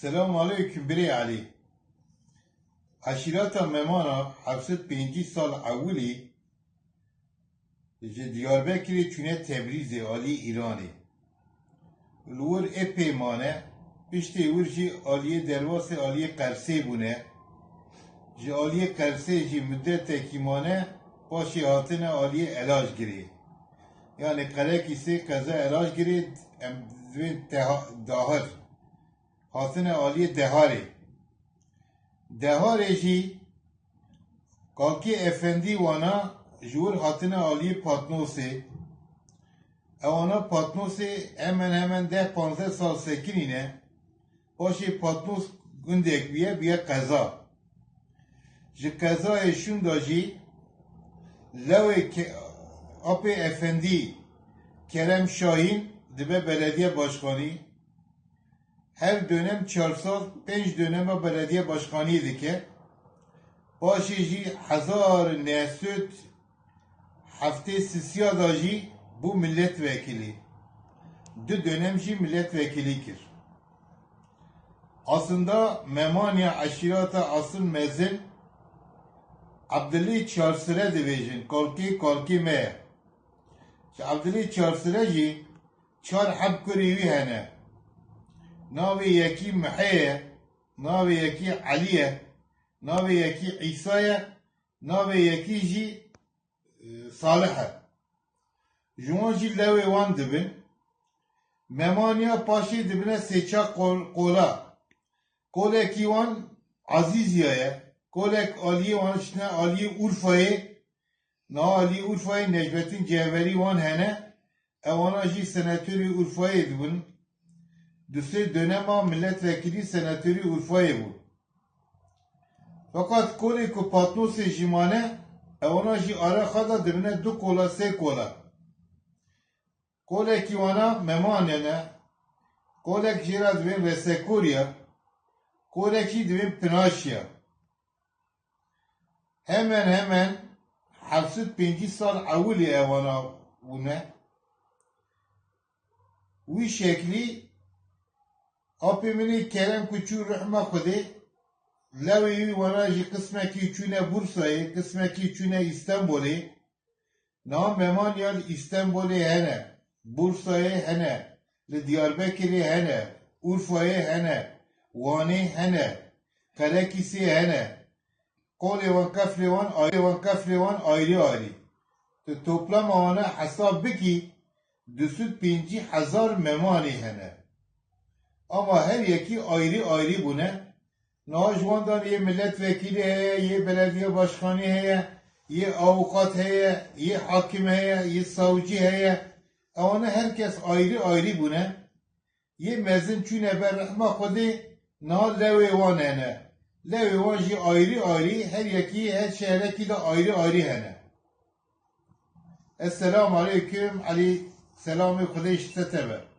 Selamun Aleyküm Biri Ali. Aşirata memana 75 sal evveli Diyarbakır'ı çüne Tebriz'e Ali İran'ı. Lur epey mane pişti vurji Aliye dervası Aliye Kars'e bune. Aliye Kars'e müddet kimane başı hatına Aliye elaj giri. Yani kalek ise kaza elaj giri emdvin dahar. Hatına Aliye dehari. Dehari ji kalki efendi wana jur hatına Aliye patnosi. Evana patnosi hemen de 15 sal sekinine başı patnos gündek biye kaza. Ji kazaya şunda ji lewe Ape Efendi Kerem Şahin dibe belediye başkanı her dönem 4 sal 5 döneme belediye başkanı dike başı ji 1900 hafte sisiyada ji bu milletvekili dü dönem ji milletvekilidir. Aslında memanya aşirata asıl mezin Abdülli Çarsıra divijin kolki me. Abdülli Çarsıra ji çar habkuri hene. Navi yeki Meheye, navi yeki Aliye, navi yeki İsa'ya, navi yeki ji Salih'e. Juan ji lewe wan dibin. Memanya paşi dibine seça kola. Koleki wan Aziziye'ye. Kolek Aliye wan şne Aliye Urfa'yı na Aliye Urfa'yı Necmettin Cevheri wan hene evana ji senatörü Urfa'yı dibin düse dönema milletvekili senatörü Urfa'yı bu. Fakat kolek patnosi jimane evana ji arakada dibine du kola se kola. Kolek wana memanene kolek jira dibin Resekurya koleki dibin Pınaşya. Hemen 75 sal evveli evana bune. Bu şekli apemini Kerem Küçük Rahma Kudi levi vana ji kısmeki üçüne Bursa'yı, kısmeki üçüne İstanbul'u nam memanyal İstanbul'u hene, Bursa'yı hene, Diyarbakır'ı hene, Urfa'yı hene, Van'ı hene, Kalekisi hene. Kolevan kaflevan ayrı. Toplam ana hesap biki 25000 memani hene. Ama her yeki ayrı bu ne? Najvandan ye milletvekili heye, ye belediye başkanı heye, ye avukat heye, ye hakim heye, ye savcı heye. Ama herkes ayrı bu ne? Ye mezin çüne berrahma kodi na levevan hene. Levevan ji ayrı her yeki her şehreki de ayrı hene. Esselamu Aleyküm Ali selamı Kudeş Tetebe.